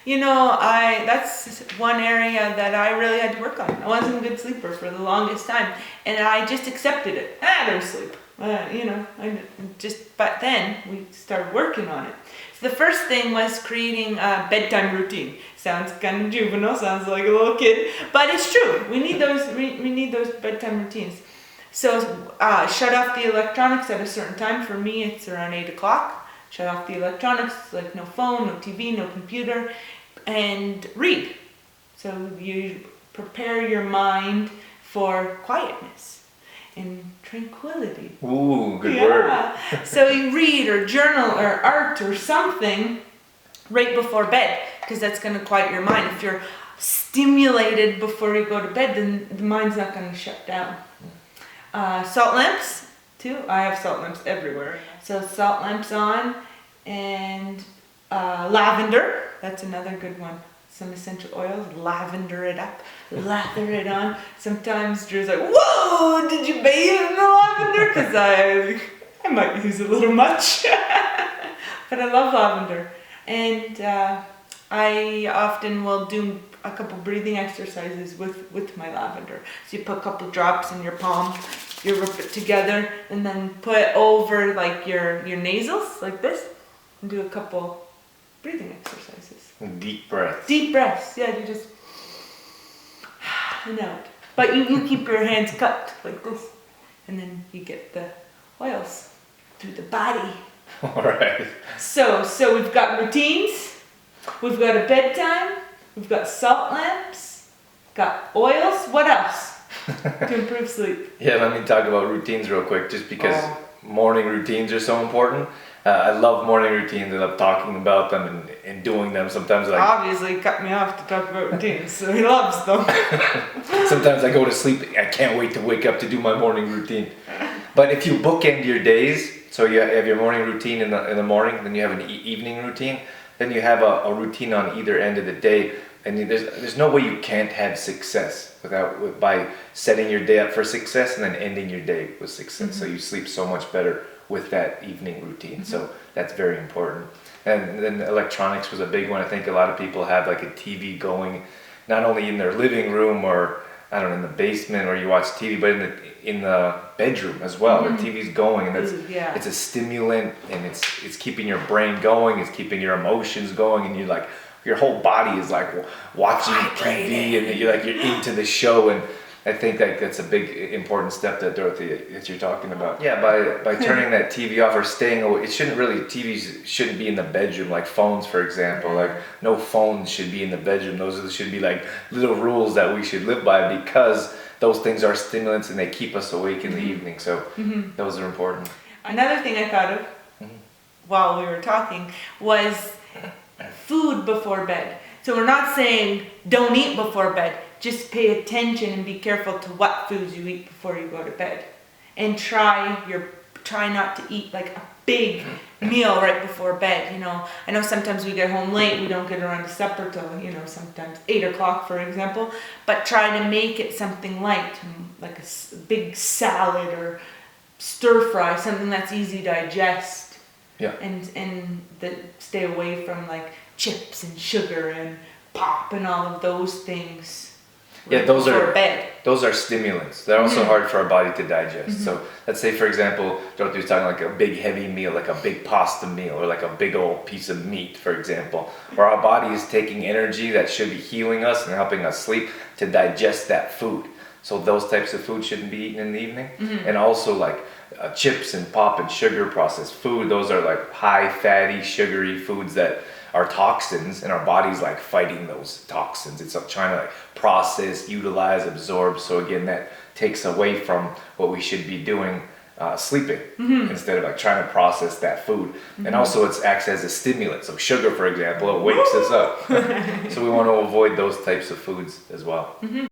That's one area that I really had to work on. I wasn't a good sleeper for the longest time, and I just accepted it. I don't sleep. But then we started working on it. So the first thing was creating a bedtime routine. Sounds kind of juvenile, sounds like a little kid, but it's true. We need those bedtime routines. So shut off the electronics at a certain time. For me, it's around 8 o'clock. Shut off the electronics, like no phone, no TV, no computer, and read. So you prepare your mind for quietness and tranquility. Ooh, good word. So you read or journal or art or something right before bed, because that's going to quiet your mind. If you're stimulated before you go to bed, then the mind's not going to shut down. Salt lamps too. I have salt lamps everywhere. So salt lamps on, and lavender. That's another good one. Some essential oils, lavender it up, lather it on. Sometimes Drew's like, "Whoa, did you bathe in the lavender?" Because I might use a little much, but I love lavender. And I often will do a couple breathing exercises with my lavender. So you put a couple drops in your palm, you rub it together, and then put over like your nasals like this, and do a couple breathing exercises. Deep breaths. Deep breaths, yeah, you just and out. But you keep your hands cupped like this, and then you get the oils through the body. All right. So we've got routines, we've got a bedtime, we've got salt lamps, got oils. What else to improve sleep? Yeah, let me talk about routines real quick, just because morning routines are so important. I love morning routines. I love talking about them and doing them. Sometimes Obviously he cut me off to talk about routines, so he loves them. Sometimes I go to sleep, I can't wait to wake up to do my morning routine. But if you bookend your days, so you have your morning routine in the morning, then you have an evening routine, then you have a routine on either end of the day, and there's no way you can't have success by setting your day up for success and then ending your day with success. Mm-hmm. So you sleep so much better with that evening routine. Mm-hmm. So that's very important. And then electronics was a big one. I think a lot of people have like a TV going, not only in their living room or in the basement where you watch TV, but in the bedroom as well. Mm-hmm. The TV's going, and it's a stimulant, and it's keeping your brain going, it's keeping your emotions going, and your whole body is like watching TV, and you're into the show. And I think that's a big important step that Dorothy that you're talking about. Yeah, by turning that TV off or staying away. TVs shouldn't be in the bedroom, like phones, for example. Like no phones should be in the bedroom. Those should be like little rules that we should live by, because those things are stimulants and they keep us awake in the evening. So those are important. Another thing I thought of while we were talking was food before bed. So we're not saying don't eat before bed. Just pay attention and be careful to what foods you eat before you go to bed. And try not to eat like a big meal right before bed. I know sometimes we get home late, we don't get around to supper till, sometimes 8 o'clock, for example. But try to make it something light, like a big salad or stir fry, something that's easy to digest. Yeah. And stay away from like chips and sugar and pop and all of those things. Yeah, those are stimulants. They're also hard for our body to digest. Mm-hmm. So let's say, for example, Dorothy was talking like a big heavy meal, like a big pasta meal, or like a big old piece of meat, for example, where our body is taking energy that should be healing us and helping us sleep to digest that food. So those types of food shouldn't be eaten in the evening. Mm-hmm. And also like chips and pop and sugar processed food, those are like high fatty, sugary foods that are toxins, and our body's like fighting those toxins. It's trying to process, utilize, absorb. So again, that takes away from what we should be doing, sleeping, instead of trying to process that food. Mm-hmm. And also it acts as a stimulant. So sugar, for example, it wakes us up. So we want to avoid those types of foods as well. Mm-hmm.